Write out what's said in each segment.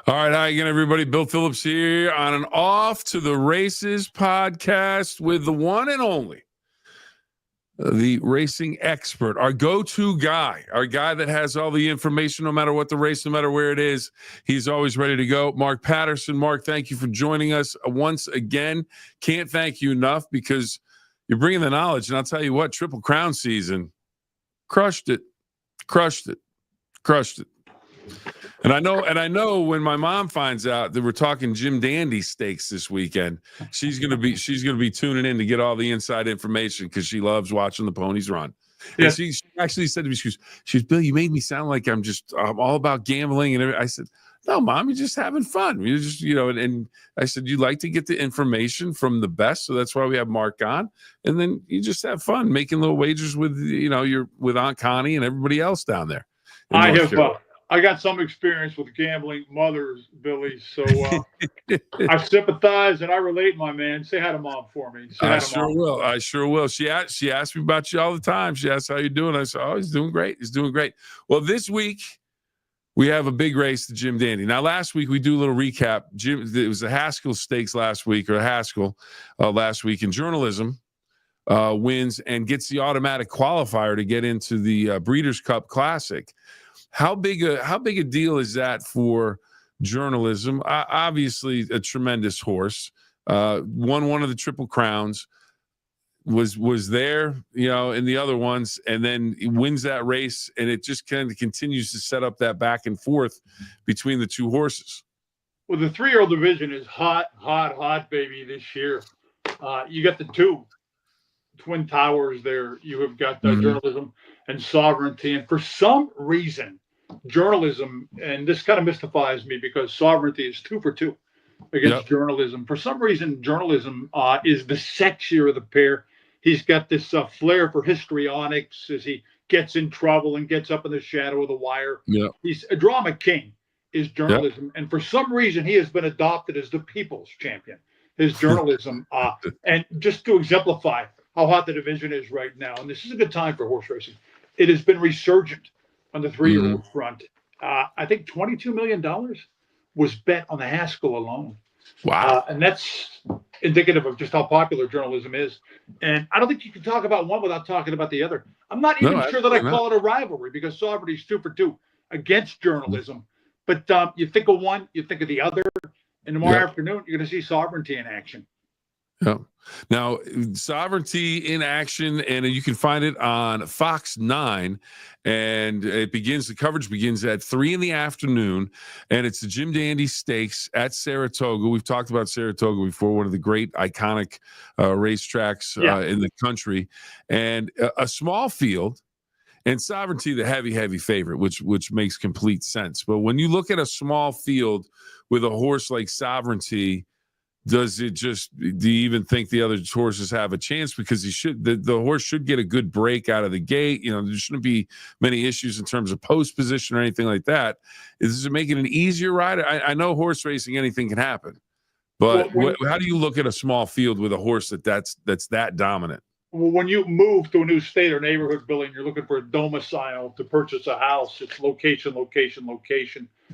All right, hi again, everybody. Bill Phillips here on an Off to the Races podcast with the one and only, the racing expert, our go-to guy, our guy that has all the information no matter what the race, no matter where it is. He's always ready to go. Mark Patterson. Mark, thank you for joining us once again. Can't thank you enough because you're bringing the knowledge. And I'll tell you what, Triple Crown season, crushed it. And I know when my mom finds out that we're talking Jim Dandy stakes this weekend, she's gonna be tuning in to get all the inside information because she loves watching the ponies run. Yeah. And she actually said to me, she was Bill, you made me sound like I'm all about gambling and everything. I said, no, Mom, you're just having fun. You're just, and I said, you like to get the information from the best. So that's why we have Mark on. And then you just have fun making little wagers with, with Aunt Connie and everybody else down there. I got some experience with gambling mothers, Billy. So I sympathize and I relate, my man. Say hi to Mom for me. I sure will. She asked me about you all the time. She asked how you doing. I said, oh, he's doing great. Well, this week we have a big race to Jim Dandy. Now, last week we do a little recap. It was the Haskell Stakes last week, last week in journalism. Wins and gets the automatic qualifier to get into the Breeders' Cup Classic. How big a deal is that for journalism? Obviously, a tremendous horse. Won one of the Triple Crowns. Was there, in the other ones, and then he wins that race, and it just kind of continues to set up that back and forth between the two horses. Well, the 3-year-old division is hot, baby, this year. You got the two Twin Towers there. You have got journalism and Sovereignty, and for some reason, journalism, and this kind of mystifies me because Sovereignty is 2 for 2 against journalism. For some reason, journalism is the sexier of the pair. He's got this flair for histrionics as he gets in trouble and gets up in the shadow of the wire. Yeah. He's a drama king, is journalism. And for some reason, he has been adopted as the people's champion, his journalism. And just to exemplify how hot the division is right now, and this is a good time for horse racing, it has been resurgent on the 3-year-old front. I think $22 million was bet on the Haskell alone. Wow. And that's indicative of just how popular journalism is. And I don't think you can talk about one without talking about the other. I'm not even sure that I call it a rivalry because Sovereignty's 2 for 2 against journalism. But you think of one, you think of the other. And tomorrow afternoon, you're going to see Sovereignty in action. Yeah. Now, Sovereignty in action, and you can find it on Fox 9, and the coverage begins at 3 p.m, and it's the Jim Dandy Stakes at Saratoga. We've talked about Saratoga before, one of the great iconic racetracks in the country, and a small field, and Sovereignty the heavy favorite, which makes complete sense. But when you look at a small field with a horse like Sovereignty, do you even think the other horses have a chance? Because the horse should get a good break out of the gate. There shouldn't be many issues in terms of post position or anything like that. Does it make it an easier ride? I know horse racing, anything can happen, but how do you look at a small field with a horse that's that dominant? Well, when you move to a new state or neighborhood, Billy, and you're looking for a domicile to purchase a house, it's location.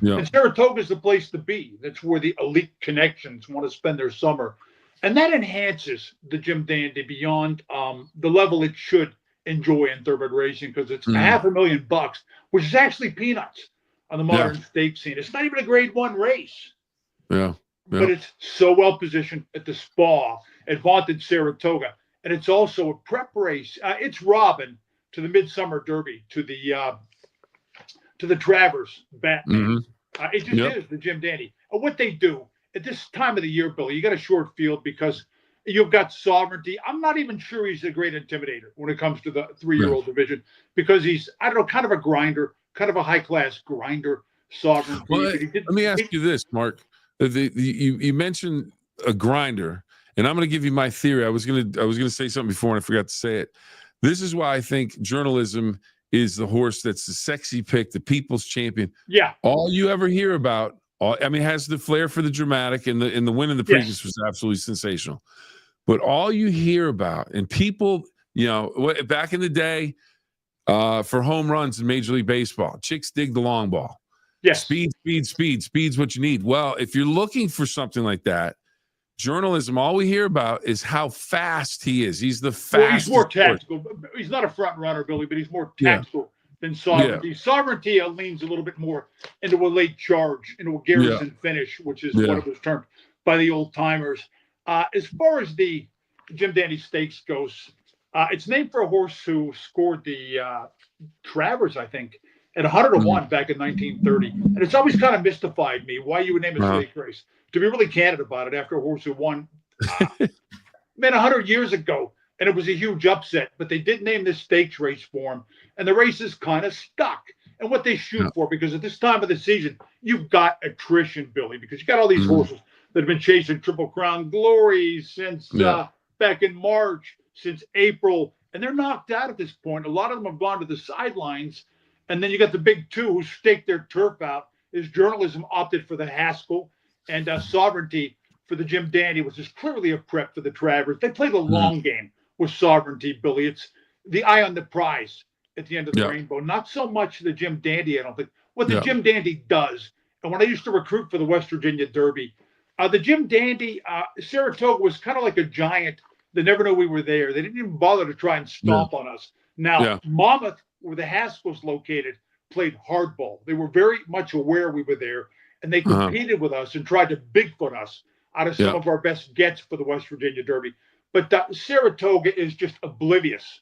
Yeah. And Saratoga is the place to be. That's where the elite connections want to spend their summer. And that enhances the Jim Dandy beyond the level it should enjoy in thoroughbred racing because it's $500,000, which is actually peanuts on the modern stake scene. It's not even a grade 1 race. Yeah. But it's so well positioned at the Spa at Vaunted Saratoga. And it's also a prep race. It's Robin to the Midsummer Derby, to the Travers Batman. It just is the Jim Dandy. What they do at this time of the year, Billy, you got a short field because you've got Sovereignty. I'm not even sure he's a great intimidator when it comes to the 3-year-old division because he's, kind of a grinder, kind of a high-class grinder, Sovereignty. Well, let me ask you this, Mark. You mentioned a grinder. And I'm going to give you my theory. I was going to say something before and I forgot to say it. This is why I think journalism is the horse that's the sexy pick, the people's champion. Yeah. All you ever hear about, has the flair for the dramatic, and the win in the Preakness was absolutely sensational. But all you hear about, and people, back in the day, for home runs in Major League Baseball, chicks dig the long ball. Yes. Speed's what you need. Well, if you're looking for something like that, journalism, all we hear about is how fast he is. He's the fastest. Well, he's more tactical. He's not a front runner, Billy, but he's more tactical than Sovereignty. Sovereignty leans a little bit more into a late charge, into a garrison finish, which is what it was termed by the old timers. As far as the Jim Dandy Stakes goes, it's named for a horse who scored the Travers, I think, at 101 back in 1930. And it's always kind of mystified me why you would name a stake race. To be really candid about it, after a horse who won, 100 years ago, and it was a huge upset, but they did name this stakes race for him, and the race is kind of stuck. And what they shoot for, because at this time of the season, you've got attrition, Billy, because you got all these horses that have been chasing Triple Crown Glory since back in March, since April, and they're knocked out at this point. A lot of them have gone to the sidelines, and then you got the big two who staked their turf out. His journalism opted for the Haskell, and Sovereignty for the Jim Dandy, which is clearly a prep for the Travers. They play the long game with Sovereignty, Billy. It's the eye on the prize at the end of the rainbow. Not so much the Jim Dandy, I don't think. What the Jim Dandy does, and when I used to recruit for the West Virginia Derby, the Jim Dandy, Saratoga was kind of like a giant. They never knew we were there. They didn't even bother to try and stomp on us. Now, Monmouth, where the Haskells located, played hardball. They were very much aware we were there, and they competed with us and tried to Bigfoot us out of some of our best gets for the West Virginia Derby. But Saratoga is just oblivious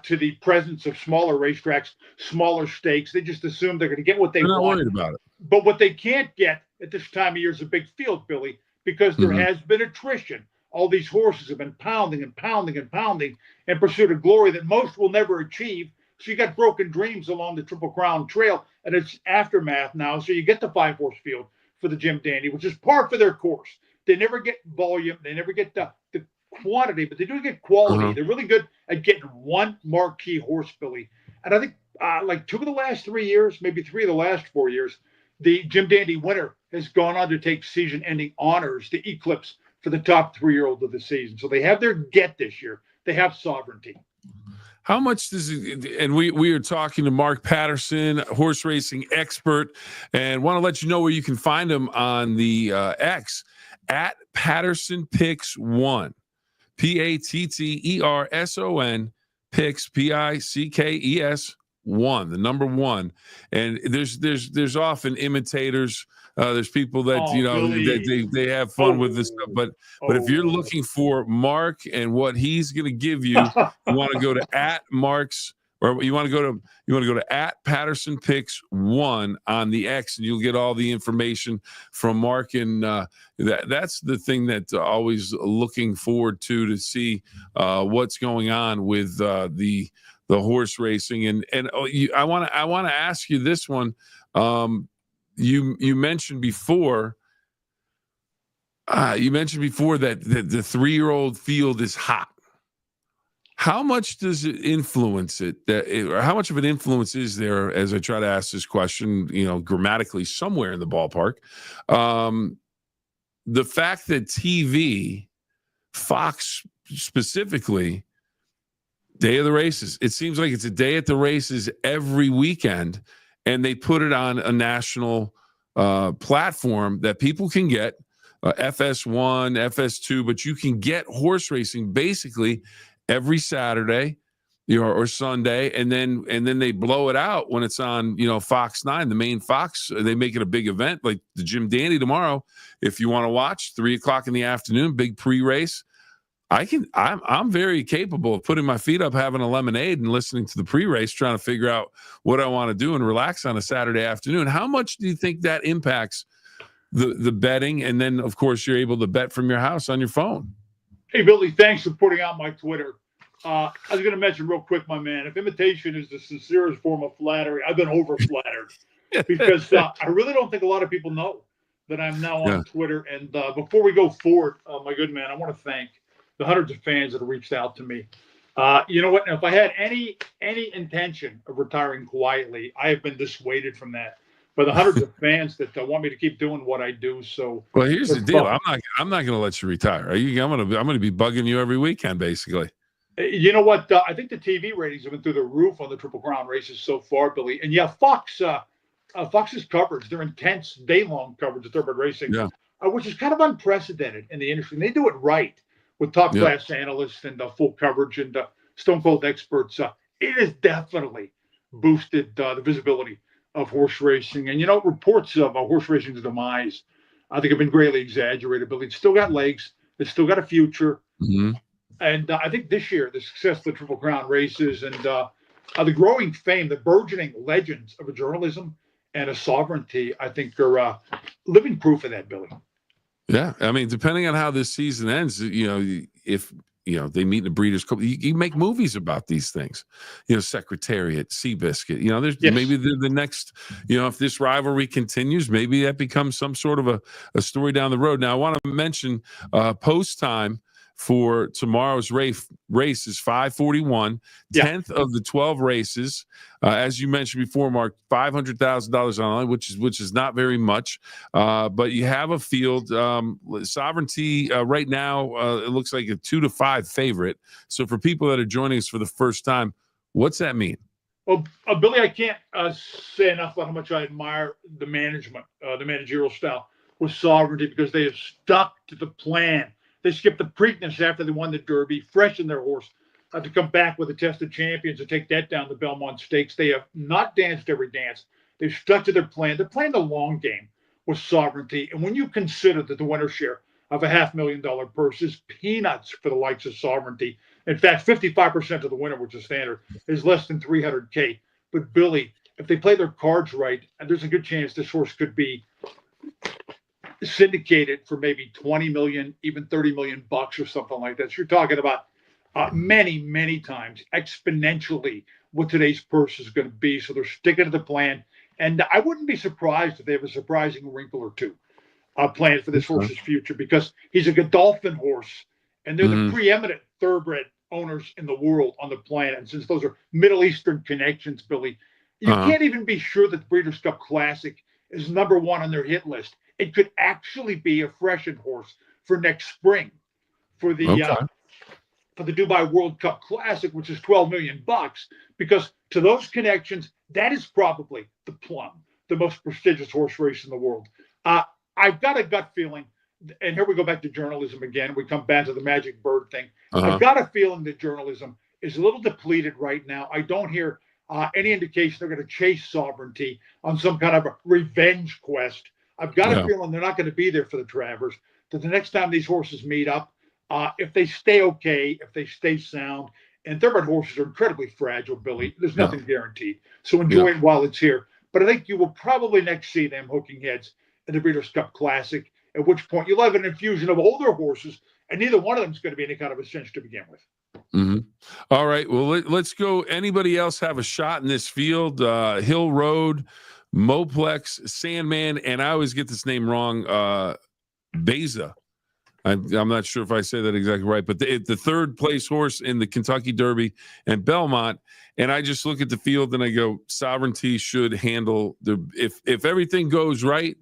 to the presence of smaller racetracks, smaller stakes. They just assume they're going to get what they want. Not worried about it. But what they can't get at this time of year is a big field, Billy, because there has been attrition. All these horses have been pounding and pounding and pounding in pursuit of glory that most will never achieve. So you got broken dreams along the Triple Crown Trail, and it's aftermath now. So you get the 5-horse field for the Jim Dandy, which is par for their course. They never get volume. They never get the quantity, but they do get quality. They're really good at getting one marquee horse, Billy. And I think like 2 of the last 3 years, maybe 3 of the last 4 years, the Jim Dandy winner has gone on to take season-ending honors, the Eclipse, for the top 3-year-old of the season. So they have their get this year. They have Sovereignty. How much does it, and we are talking to Mark Patterson, horse racing expert, and want to let you know where you can find him on the X at Patterson Picks 1, Patterson Picks Pickes 1, the number 1. And there's often imitators. There's people that that they have fun with this stuff, but if you're looking for Mark and what he's going to give you, you want to go to at Mark's, or you want to go to at Patterson Picks 1 on the X, and you'll get all the information from Mark. And that's the thing that always looking forward to see what's going on with the horse racing. And I want to ask you this one. You mentioned before. That the 3-year-old field is hot. How much does it influence it? Or how much of an influence is there? As I try to ask this question, grammatically somewhere in the ballpark, the fact that TV, Fox specifically, day of the races. It seems like it's a day at the races every weekend. And they put it on a national platform that people can get FS1, FS2, but you can get horse racing basically every Saturday, or Sunday, and then they blow it out when it's on, Fox 9, the main Fox. They make it a big event like the Jim Dandy tomorrow. If you want to watch 3:00 in the afternoon, big pre-race. I'm very capable of putting my feet up, having a lemonade, and listening to the pre-race, trying to figure out what I want to do and relax on a Saturday afternoon. How much do you think that impacts the betting? And then, of course, you're able to bet from your house on your phone. Hey, Billy, thanks for putting out my Twitter. I was going to mention real quick, my man, if imitation is the sincerest form of flattery, I've been over-flattered because I really don't think a lot of people know that I'm now on Twitter. And before we go forward, my good man, I want to thank the hundreds of fans that have reached out to me. You know what? If I had any intention of retiring quietly, I have been dissuaded from that by the hundreds of fans that want me to keep doing what I do. So, well, here's the deal: I'm not going to let you retire. I'm going to be bugging you every weekend, basically. You know what? I think the TV ratings have been through the roof on the Triple Crown races so far, Billy. And yeah, Fox Fox's coverage, their intense day-long coverage of thoroughbred racing, Yeah. Which is kind of unprecedented in the industry. And they do it right with top-class analysts and full coverage and stone cold experts. It has definitely boosted the visibility of horse racing. And reports of horse racing's demise, I think, have been greatly exaggerated. But it's still got legs. It's still got a future. Mm-hmm. And I think this year, the success of the Triple Crown races and the growing fame, the burgeoning legends of a journalism and a sovereignty, I think, are living proof of that, Billy. Yeah, I mean, depending on how this season ends, if they meet in the Breeders' Cup, you make movies about these things. Secretariat, Seabiscuit. There's maybe the next. If this rivalry continues, maybe that becomes some sort of a story down the road. Now, I want to mention post time for tomorrow's race is 5:41, 10th of the 12 races. As you mentioned before, Mark, $500,000 on, which is not very much, but you have a field. Sovereignty right now, it looks like a 2-5 favorite. So for people that are joining us for the first time, what's that mean? Well, Billy, I can't say enough about how much I admire the management, the managerial style with Sovereignty, because they have stuck to the plan. They skipped the Preakness after they won the Derby, freshened their horse to come back with the Test of Champions and take that down the Belmont Stakes. They have not danced every dance. They've stuck to their plan. They're playing the long game with Sovereignty. And when you consider that the winner share of a $500,000 purse is peanuts for the likes of Sovereignty, in fact, 55% of the winner, which is standard, is less than $300K. But Billy, if they play their cards right, there's a good chance this horse could be syndicated for maybe 20 million, even 30 million bucks or something like that. So you're talking about many, many times exponentially what today's purse is going to be. So they're sticking to the plan. And I wouldn't be surprised if they have a surprising wrinkle or two planned for this horse's future, because he's a Godolphin horse and they're the preeminent thoroughbred owners in the world on the planet. And since those are Middle Eastern connections, Billy, you can't even be sure that the Breeders' Cup Classic is number one on their hit list. It could actually be a freshened horse for next spring for the Dubai World Cup Classic, which is 12 million bucks, because to those connections, that is probably the plum, the most prestigious horse race in the world. I've got a gut feeling, and here we go back to journalism again. We come back to the magic bird thing. I've got a feeling that journalism is a little depleted right now. I don't hear any indication they're going to chase Sovereignty on some kind of a revenge quest. I've got a feeling they're not going to be there for the Travers, that the next time these horses meet up, if they stay okay, if they stay sound, and thoroughbred horses are incredibly fragile, Billy, there's nothing guaranteed. So enjoy it while it's here. But I think you will probably next see them hooking heads in the Breeders' Cup Classic, at which point you'll have an infusion of older horses, and neither one of them is going to be any kind of a cinch to begin with. All right. Well, let's go. Anybody else have a shot in this field? Hill Road, Moplex, Sandman, and I always get this name wrong, Beza. I'm not sure if I say that exactly right, but the third place horse in the Kentucky Derby and Belmont. And I just look at the field and I go, Sovereignty should handle if everything goes right,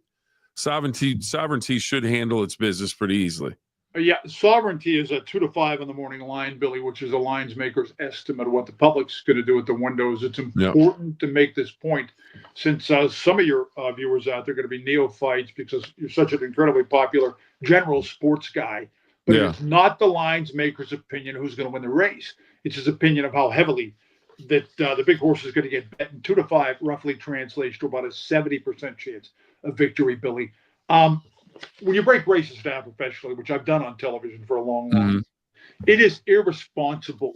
Sovereignty should handle its business pretty easily. Yeah, Sovereignty is a 2-5 on the morning line, Billy, which is a lines maker's estimate of what the public's going to do at the windows. It's important to make this point, since some of your viewers out there are going to be neophytes because you're such an incredibly popular general sports guy. But it's not the lines maker's opinion who's going to win the race. It's his opinion of how heavily that the big horse is going to get bet. And 2-5 roughly translates to about a 70% chance of victory, Billy. When you break races down professionally, which I've done on television for a long time, it is irresponsible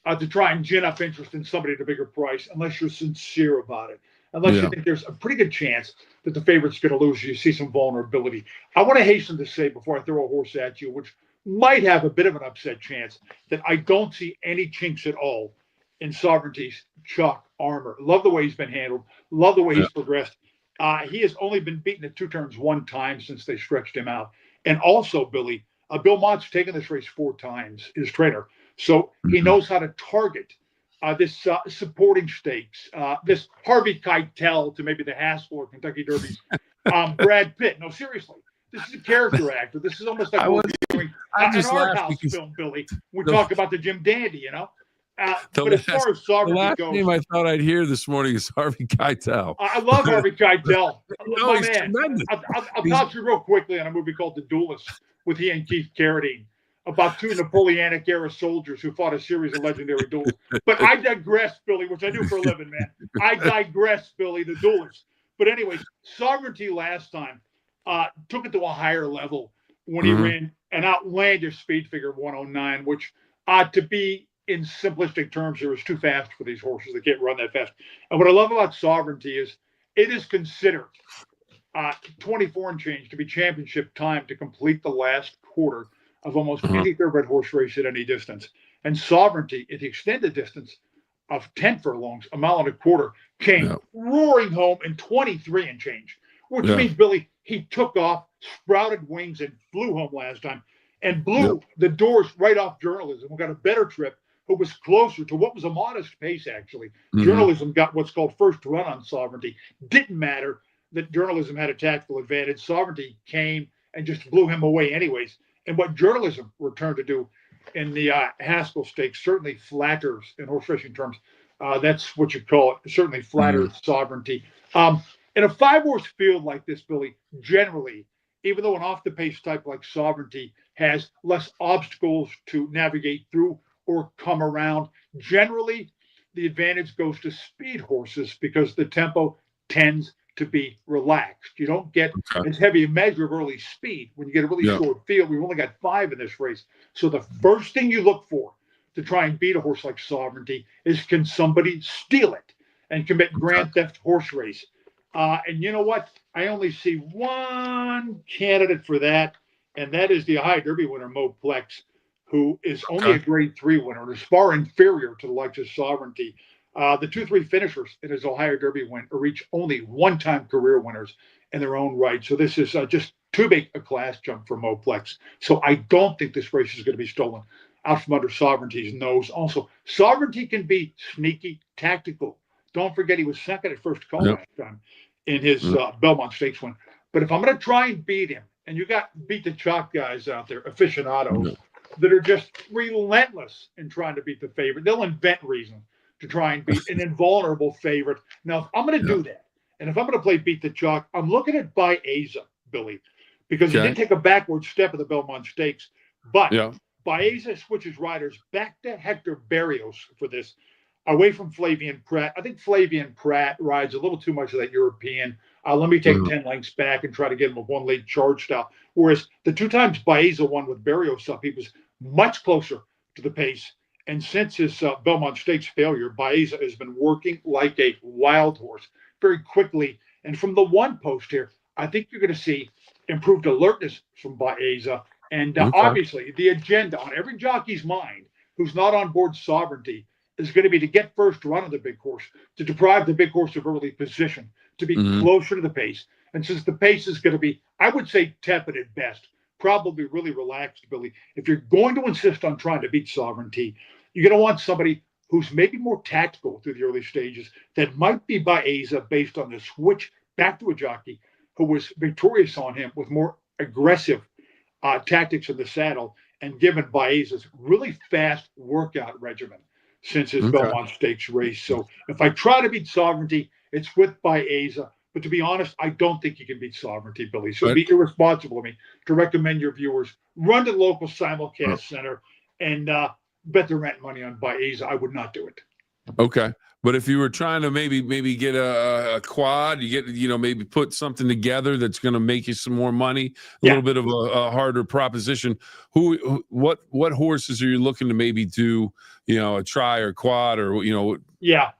to try and gin up interest in somebody at a bigger price unless you're sincere about it. Unless you think there's a pretty good chance that the favorite's going to lose, you see some vulnerability. I want to hasten to say before I throw a horse at you, which might have a bit of an upset chance, that I don't see any chinks at all in Sovereignty's chalk armor. Love the way he's been handled. Love the way he's progressed. He has only been beaten at 2 turns one time since they stretched him out. And also, Billy, Bill Mott's taken this race 4 times, his trainer. So he knows how to target this supporting stakes, this Harvey Keitel to maybe the Haskell or Kentucky Derby, Brad Pitt. No, seriously, this is a character actor. This is almost like we're doing an art house film, Billy. We talk about the Jim Dandy, The But as far as the sovereignty last goes, name I thought I'd hear this morning is Harvey Keitel. I love Harvey Keitel, No, my he's man. tremendous. I'll He's talk to you real quickly on a movie called The Duelists with he and Keith Carradine about two Napoleonic era soldiers who fought a series of legendary duels. But I digress, Billy, which I do for a living, man. I digress, Billy, the duelist. But anyways, sovereignty last time took it to a higher level when he ran an outlandish speed figure of 109, which to be in simplistic terms, it was too fast for these horses. They can't run that fast. And what I love about sovereignty is it is considered 24 and change to be championship time to complete the last quarter of almost any thoroughbred horse race at any distance. And sovereignty at the extended distance of 10 furlongs, a mile and a quarter, came roaring home in 23 and change, which means, Billy, he took off, sprouted wings, and flew home last time and blew the doors right off journalism. We got a better trip who was closer to what was a modest pace, actually. Journalism got what's called first run on sovereignty. Didn't matter that journalism had a tactical advantage. Sovereignty came and just blew him away anyways. And what journalism returned to do in the Haskell Stakes certainly flatters, in horse racing terms, that's what you call it, certainly flatters sovereignty. In a 5-horse field like this, Billy, generally, even though an off-the-pace type like sovereignty has less obstacles to navigate through or come around, generally the advantage goes to speed horses because the tempo tends to be relaxed. You don't get as heavy a measure of early speed when you get a really short field. We've only got 5 in this race. So the first thing you look for to try and beat a horse like sovereignty is, can somebody steal it and commit grand theft horse race? And you know what? I only see one candidate for that, and that is the Ohio Derby winner, Mo Plex, who is only a grade 3 winner and is far inferior to the likes of sovereignty. The 2-3 finishers in his Ohio Derby win are each only one-time career winners in their own right. So this is just too big a class jump for Mo Plex. So I don't think this race is going to be stolen out from under sovereignty's nose. Also, sovereignty can be sneaky, tactical. Don't forget he was second at first call last time in his Belmont Stakes win. But if I'm going to try and beat him, and you got beat the chalk guys out there, aficionados, that are just relentless in trying to beat the favorite. They'll invent reasons to try and beat an invulnerable favorite. Now, if I'm going to do that, and if I'm going to play beat the chalk, I'm looking at Baeza, Billy, because he did take a backward step at the Belmont Stakes. But Baeza switches riders back to Hector Berrios for this, away from Flavien Prat. I think Flavien Prat rides a little too much of that European. Let me take 10 lengths back and try to get him a one-lead charge style. Whereas the 2 times Baeza won with Berrios up, he was much closer to the pace. And since his Belmont Stakes failure, Baeza has been working like a wild horse very quickly. And from the one post here, I think you're going to see improved alertness from Baeza. And obviously, the agenda on every jockey's mind who's not on board sovereignty is going to be to get first run of the big horse, to deprive the big horse of early position, to be closer to the pace. And since the pace is going to be, I would say, tepid at best, probably really relaxed, Billy, if you're going to insist on trying to beat sovereignty, you're going to want somebody who's maybe more tactical through the early stages that might be Baeza based on the switch back to a jockey who was victorious on him with more aggressive tactics in the saddle and given Baeza's really fast workout regimen since his Belmont Stakes race. So if I try to beat sovereignty, it's with Baeza. But to be honest, I don't think you can beat sovereignty, Billy. So it'd be irresponsible of me to recommend your viewers run to the local simulcast center and bet their rent money on Baeza. I would not do it. Okay. But if you were trying to maybe get a quad, you get, maybe put something together that's going to make you some more money, a little bit of a harder proposition. What horses are you looking to maybe do, a try or quad or, Yeah.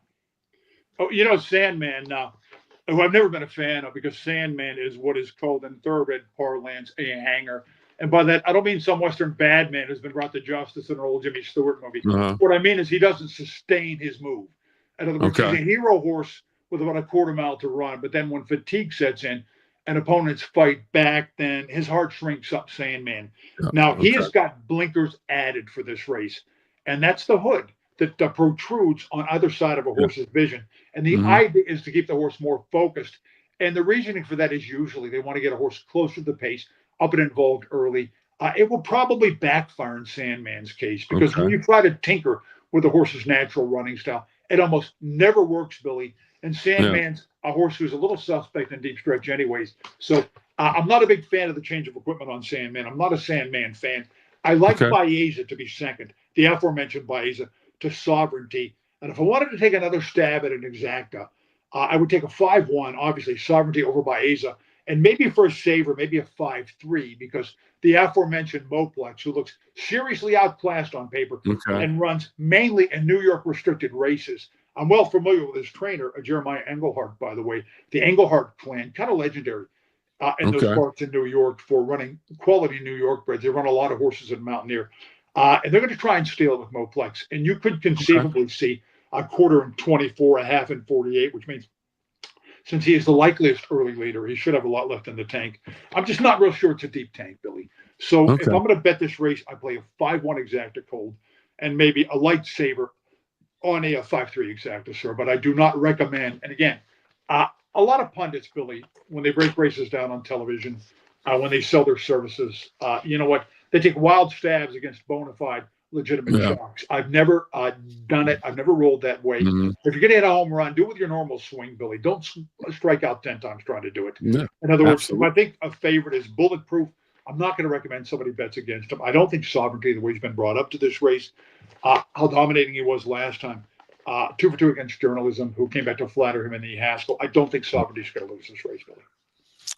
Oh, Sandman, who I've never been a fan of because Sandman is what is called in thoroughbred parlance a hanger. And by that, I don't mean some Western bad man who's been brought to justice in an old Jimmy Stewart movie. What I mean is he doesn't sustain his move. In other words, he's a hero horse with about a quarter mile to run. But then when fatigue sets in and opponents fight back, then his heart shrinks up, Sandman. Now, he has got blinkers added for this race. And that's the hood that protrudes on either side of a horse's vision. And the idea is to keep the horse more focused. And the reasoning for that is usually they want to get a horse closer to the pace, up and involved early. It will probably backfire in Sandman's case because when you try to tinker with the horse's natural running style. It almost never works, Billy. And Yeah. Sandman's a horse who's a little suspect in deep stretch, anyways. So I'm not a big fan of the change of equipment on Sandman. I'm not a Sandman fan. I like Okay. Baeza to be second, the aforementioned Baeza to Sovereignty. And if I wanted to take another stab at an exacta, I would take a 5-1, obviously, Sovereignty over Baeza, and maybe for a saver, maybe a 5-3, because the aforementioned Moplex, who looks seriously outclassed on paper Okay. and runs mainly in New York restricted races. I'm well familiar with his trainer, Jeremiah Engelhardt, by the way. The Engelhardt clan, kind of legendary in those Okay. parts in New York for running quality New York breds. They run a lot of horses at Mountaineer. And they're going to try and steal it with Moplex. And you could conceivably see a quarter in 24, a half in 48, which means since he is the likeliest early leader, he should have a lot left in the tank. I'm just not real sure it's a deep tank, Billy. So if Okay. I'm going to bet this race, I play a 5-1 exacta cold and maybe a light saver on a 5-3 exacta, sir. But I do not recommend. And again, a lot of pundits, Billy, when they break races down on television, when they sell their services, you know what? They take wild stabs against bona fide, legitimate Yeah. shocks. I've never done it. I've never rolled that way. Mhm. If you're going to hit a home run, do it with your normal swing, Billy. Don't strike out 10 times trying to do it. Yeah. In other words, Absolutely. if I think a favorite is bulletproof, I'm not going to recommend somebody bets against him. I don't think Sovereignty, the way he's been brought up to this race, how dominating he was last time, 2 for 2 against Journalism, who came back to flatter him in the Haskell. I don't think Sovereignty's going to lose this race, Billy.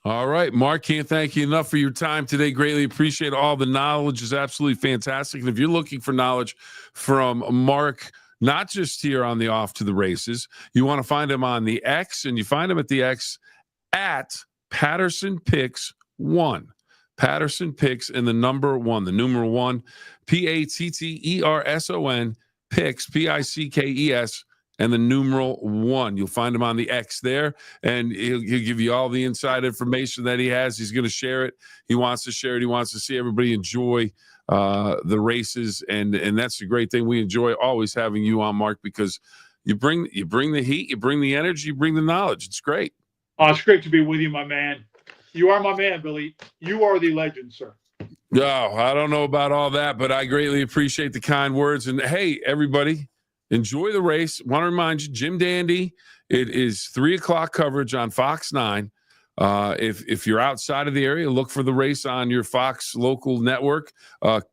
All right, Mark, can't thank you enough for your time today. Greatly appreciate all the knowledge is absolutely fantastic. And if you're looking for knowledge from Mark, not just here on the Off to the Races, you want to find him on the X, and you find him at the X at Patterson Picks 1. Patterson Picks and the number 1, the numeral 1, Patterson Picks, Pickes, and the numeral 1. You'll find him on the X there, and he'll give you all the inside information that he has. He's going to share it. He wants to share it. He wants to see everybody enjoy the races, and that's a great thing. We enjoy always having you on, Mark, because you bring the heat, you bring the energy, you bring the knowledge. It's great. It's great to be with you, my man. You are my man, Billy. You are the legend, sir. No, I don't know about all that, but I greatly appreciate the kind words. And hey, everybody, enjoy the race. Want to remind you, Jim Dandy, it is 3:00 coverage on Fox 9. If you're outside of the area, look for the race on your Fox local network.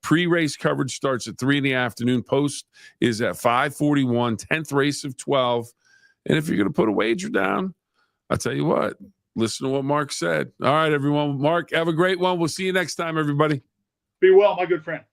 Pre-race coverage starts at 3 in the afternoon. Post is at 5:41, 10th race of 12. And if you're going to put a wager down, I'll tell you what, listen to what Mark said. All right, everyone. Mark, have a great one. We'll see you next time, everybody. Be well, my good friend.